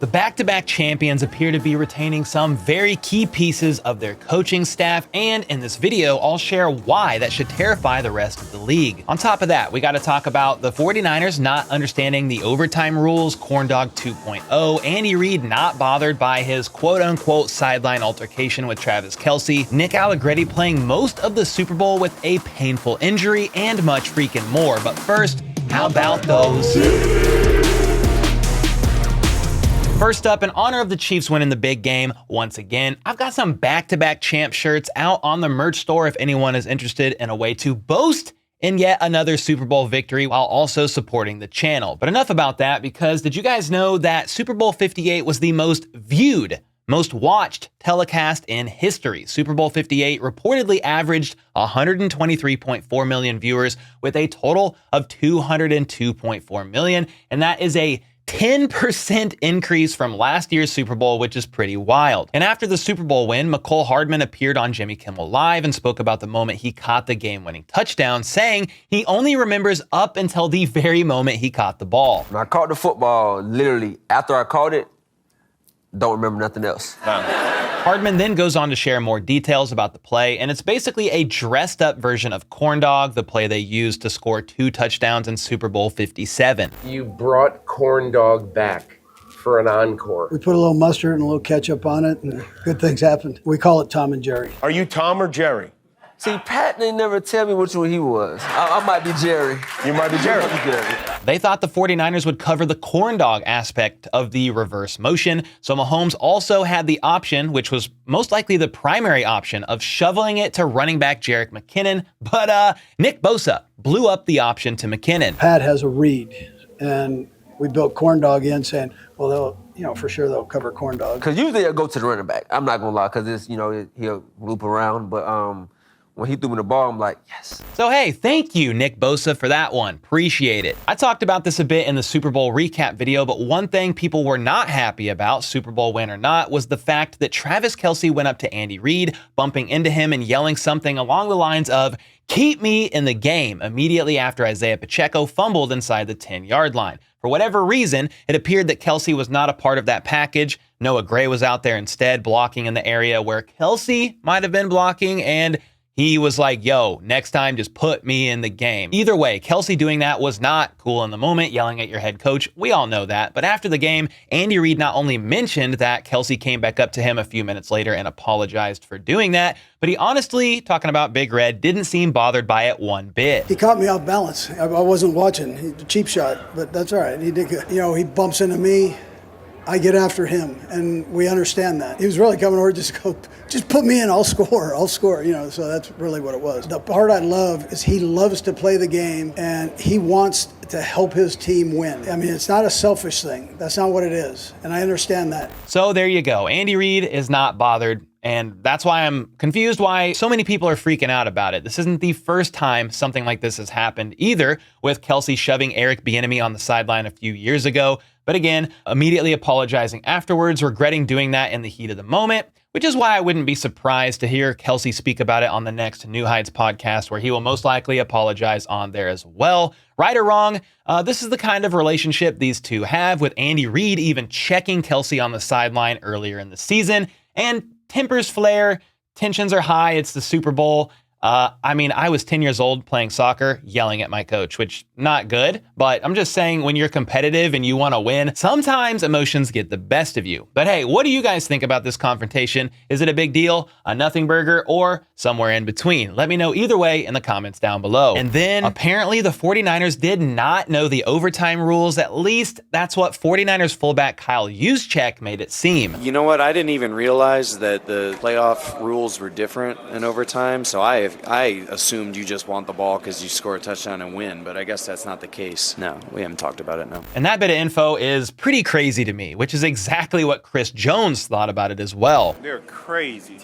The back-to-back champions appear to be retaining some very key pieces of their coaching staff, and in this video, I'll share why that should terrify the rest of the league. On top of that, we got to talk about the 49ers not understanding the overtime rules, Corndog 2.0, Andy Reid not bothered by his quote-unquote sideline altercation with Travis Kelce, Nick Allegretti playing most of the Super Bowl with a painful injury, and much freaking more. But first, how about those? First up, in honor of the Chiefs winning the big game once again, I've got some back-to-back champ shirts out on the merch store if anyone is interested in a way to boast in yet another Super Bowl victory while also supporting the channel. But enough about that, because did you guys know that Super Bowl 58 was the most viewed, most watched telecast in history? Super Bowl 58 reportedly averaged 123.4 million viewers with a total of 202.4 million, and that is a 10% increase from last year's Super Bowl, which is pretty wild. And after the Super Bowl win, Mecole Hardman appeared on Jimmy Kimmel Live and spoke about the moment he caught the game-winning touchdown, saying he only remembers up until the very moment he caught the ball. When I caught the football, literally, after I caught it, don't remember nothing else. Hardman then goes on to share more details about the play, and it's basically a dressed-up version of Corndog, the play they used to score 2 touchdowns in Super Bowl 57. You brought Corndog back for an encore. We put a little mustard and a little ketchup on it, and good things happened. We call it Tom and Jerry. Are you Tom or Jerry? See, Pat didn't never tell me which one he was. I might be Jerry. You might be Jerry. They thought the 49ers would cover the Corndog aspect of the reverse motion, so Mahomes also had the option, which was most likely the primary option, of shoveling it to running back Jerick McKinnon, but Nick Bosa blew up the option to McKinnon. Pat has a read, and we built Corndog in saying, well, they'll, for sure they'll cover Corndog. Because usually they'll go to the running back. I'm not going to lie, because it's, he'll loop around, but when he threw me the ball, I'm like, yes. So hey, thank you, Nick Bosa, for that one. Appreciate it. I talked about this a bit in the Super Bowl recap video, but one thing people were not happy about, Super Bowl win or not, was the fact that Travis Kelce went up to Andy Reid, bumping into him and yelling something along the lines of, "Keep me in the game," immediately after Isaiah Pacheco fumbled inside the 10-yard line. For whatever reason, it appeared that Kelce was not a part of that package. Noah Gray was out there instead, blocking in the area where Kelce might have been blocking, and he was like, yo, next time, just put me in the game. Either way, Kelce doing that was not cool in the moment, yelling at your head coach. We all know that. But after the game, Andy Reid not only mentioned that Kelce came back up to him a few minutes later and apologized for doing that, but he honestly, talking about Big Red, didn't seem bothered by it one bit. He caught me off balance. I wasn't watching. Cheap shot, but that's all right. He did good. He bumps into me. I get after him, and we understand that. He was really coming over just put me in, I'll score, so that's really what it was. The part I love is he loves to play the game, and he wants to help his team win. I mean, it's not a selfish thing. That's not what it is, and I understand that. So there you go. Andy Reid is not bothered, and that's why I'm confused why so many people are freaking out about it. This isn't the first time something like this has happened either, with Kelce shoving ERIC BIENIEMY on the sideline a few years ago. But again, immediately apologizing afterwards, regretting doing that in the heat of the moment, which is why I wouldn't be surprised to hear Kelce speak about it on the next New Heights podcast, where he will most likely apologize on there as well. Right or wrong, this is the kind of relationship these two have, with Andy Reid even checking Kelce on the sideline earlier in the season. And tempers flare, tensions are high, it's the Super Bowl. I was 10 years old playing soccer, yelling at my coach, which not good, but I'm just saying when you're competitive and you want to win, sometimes emotions get the best of you. But hey, what do you guys think about this confrontation? Is it a big deal, a nothing burger, or somewhere in between? Let me know either way in the comments down below. And then apparently the 49ers did not know the overtime rules. At least that's what 49ers fullback Kyle Juszczyk made it seem. You know what? I didn't even realize that the playoff rules were different in overtime, so I assumed you just want the ball because you score a touchdown and win, but I guess that's not the case. No, we haven't talked about it, no. And that bit of info is pretty crazy to me, which is exactly what Chris Jones thought about it as well. They're crazy.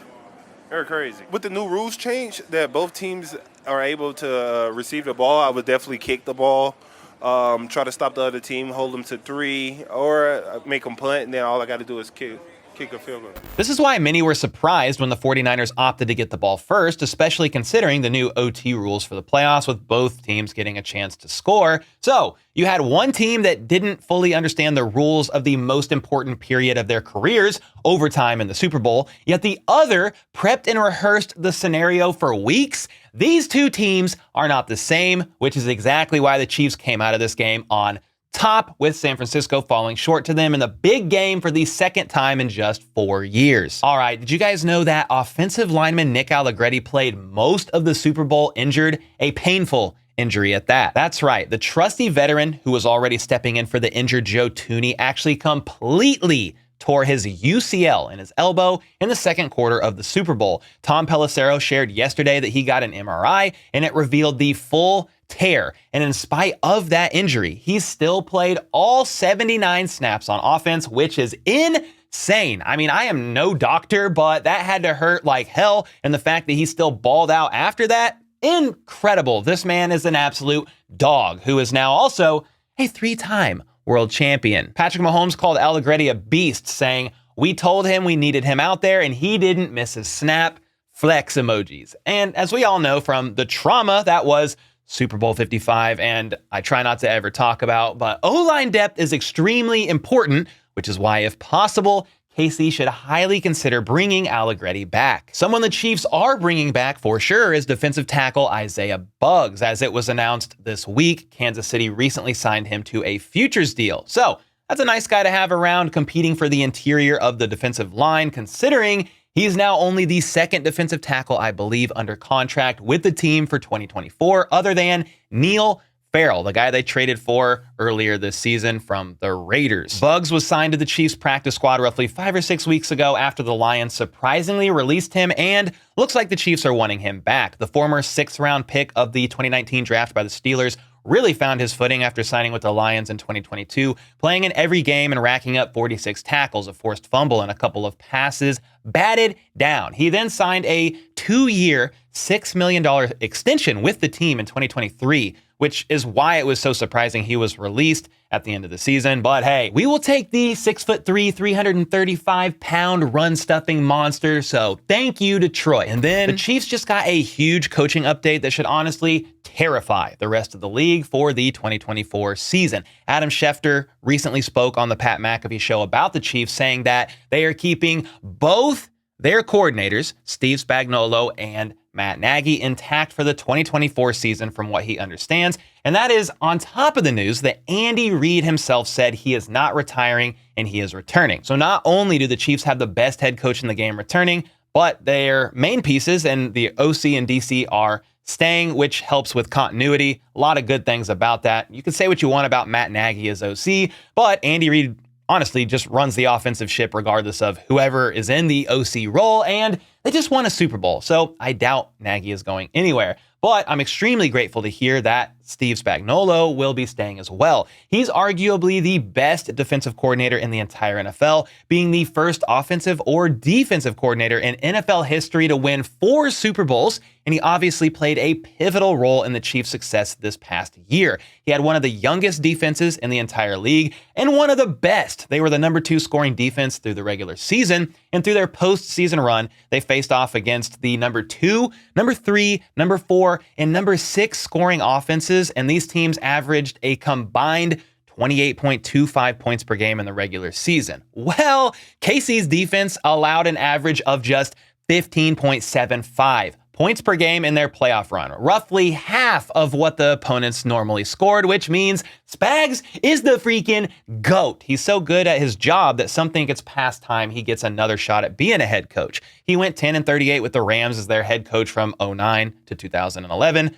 They're crazy. With the new rules change that both teams are able to receive the ball, I would definitely kick the ball, try to stop the other team, hold them to 3, or make them punt, and then all I got to do is kick. kick a field goal. This is why many were surprised when the 49ers opted to get the ball first, especially considering the new OT rules for the playoffs with both teams getting a chance to score. So you had one team that didn't fully understand the rules of the most important period of their careers, overtime in the Super Bowl, yet the other prepped and rehearsed the scenario for weeks. These two teams are not the same, which is exactly why the Chiefs came out of this game on top, with San Francisco falling short to them in the big game for the second time in just 4 years. All right, did you guys know that offensive lineman Nick Allegretti played most of the Super Bowl injured? A painful injury at that. That's right, the trusty veteran who was already stepping in for the injured Joe Thuney actually completely tore his UCL in his elbow in the second quarter of the Super Bowl. Tom Pelissero shared yesterday that he got an MRI and it revealed the full tear. And in spite of that injury, he still played all 79 snaps on offense, which is insane. I mean, I am no doctor, but that had to hurt like hell. And the fact that he still balled out after that, incredible. This man is an absolute dog who is now also a 3-time world champion. Patrick Mahomes called Allegretti a beast, saying, "We told him we needed him out there and he didn't miss his snap." Flex emojis. And as we all know from the trauma that was Super Bowl 55, and I try not to ever talk about, but O-line depth is extremely important, which is why, if possible, KC should highly consider bringing Allegretti back. Someone the Chiefs are bringing back for sure is defensive tackle Isaiah Buggs. As it was announced this week, Kansas City recently signed him to a futures deal. So that's a nice guy to have around competing for the interior of the defensive line, considering he's now only the second defensive tackle, I believe, under contract with the team for 2024, other than Neil Farrell, the guy they traded for earlier this season from the Raiders. Buggs was signed to the Chiefs practice squad roughly 5 or 6 weeks ago after the Lions surprisingly released him, and looks like the Chiefs are wanting him back. The former 6th-round pick of the 2019 draft by the Steelers really found his footing after signing with the Lions in 2022, playing in every game and racking up 46 tackles, a forced fumble, and a couple of passes batted down. He then signed a 2-year, $6 million extension with the team in 2023, which is why it was so surprising he was released at the end of the season. But hey, we will take the 6'3", 335-pound run-stuffing monster, so thank you, Detroit. And then the Chiefs just got a huge coaching update that should honestly terrify the rest of the league for the 2024 season. Adam Schefter recently spoke on the Pat McAfee show about the Chiefs, saying that they are keeping both their coordinators, Steve Spagnuolo and Matt Nagy, intact for the 2024 season from what he understands. And that is on top of the news that Andy Reid himself said he is not retiring and he is returning. So not only do the Chiefs have the best head coach in the game returning, but their main pieces and the OC and DC are staying, which helps with continuity. A lot of good things about that. You can say what you want about Matt Nagy as OC, but Andy Reid honestly just runs the offensive ship regardless of whoever is in the OC role, and they just won a Super Bowl, so I doubt Nagy is going anywhere. But I'm extremely grateful to hear that Steve Spagnuolo will be staying as well. He's arguably the best defensive coordinator in the entire NFL, being the first offensive or defensive coordinator in NFL history to win 4 Super Bowls, and he obviously played a pivotal role in the Chiefs' success this past year. He had one of the youngest defenses in the entire league and one of the best. They were the number 2 scoring defense through the regular season, and through their postseason run, they faced off against the number 2, number 3, number 4, and number 6 scoring offenses, and these teams averaged a combined 28.25 points per game in the regular season. Well, KC's defense allowed an average of just 15.75 points per game in their playoff run, roughly half of what the opponents normally scored, which means Spags is the freaking GOAT. He's so good at his job that some think it's past time he gets another shot at being a head coach. He went 10-38 with the Rams as their head coach from 2009 to 2011,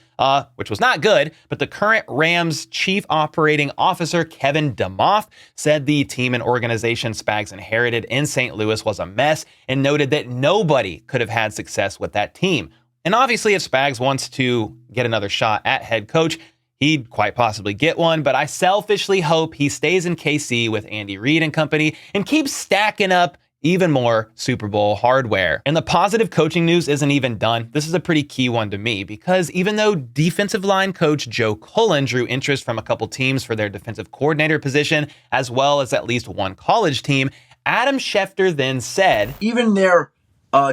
which was not good, but the current Rams chief operating officer, Kevin DeMoff, said the team and organization Spags inherited in St. Louis was a mess and noted that nobody could have had success with that team. And obviously, if Spags wants to get another shot at head coach, he'd quite possibly get one, but I selfishly hope he stays in KC with Andy Reid and company and keeps stacking up even more Super Bowl hardware. And the positive coaching news isn't even done. This is a pretty key one to me, because even though defensive line coach Joe Cullen drew interest from a couple teams for their defensive coordinator position, as well as at least one college team, Adam Schefter then said, even their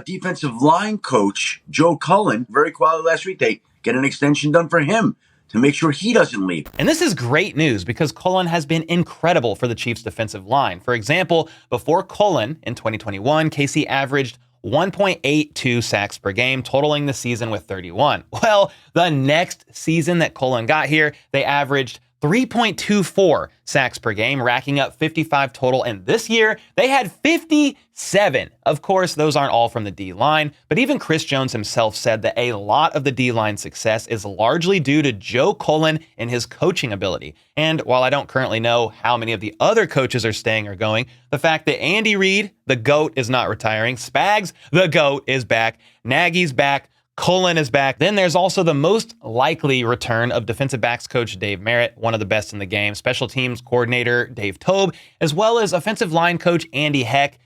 defensive line coach, Joe Cullen, very quietly last week, they get an extension done for him to make sure he doesn't leave. and this is great news because Cullen has been incredible for the Chiefs defensive line. For example, before Cullen in 2021, KC averaged 1.82 sacks per game, totaling the season with 31. Well, the next season that Cullen got here, they averaged 3.24 sacks per game, racking up 55 total. And this year, they had 57. Of course, those aren't all from the D-line, but even Chris Jones himself said that a lot of the D-line success is largely due to Joe Cullen and his coaching ability. And while I don't currently know how many of the other coaches are staying or going, the fact that Andy Reid, the GOAT, is not retiring, Spags, the GOAT, is back, Nagy's back, Cullen is back. Then there's also the most likely return of defensive backs coach Dave Merritt, one of the best in the game, special teams coordinator Dave Tobe, as well as offensive line coach Andy Heck.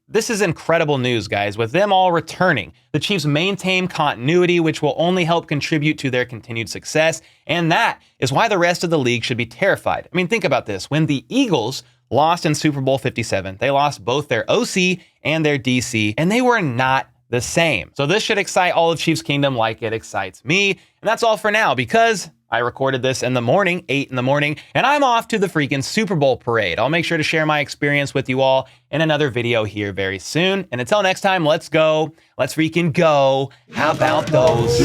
This is incredible news, guys. With them all returning, the Chiefs maintain continuity, which will only help contribute to their continued success. And that is why the rest of the league should be terrified. I mean, think about this. When the Eagles lost in Super Bowl 57, they lost both their OC and their DC, and they were not the same. So this should excite all of Chiefs Kingdom like it excites me. And that's all for now because I recorded this in the morning, 8 in the morning, and I'm off to the freaking Super Bowl parade. I'll make sure to share my experience with you all in another video here very soon. And until next time, let's go. Let's freaking go. How about those?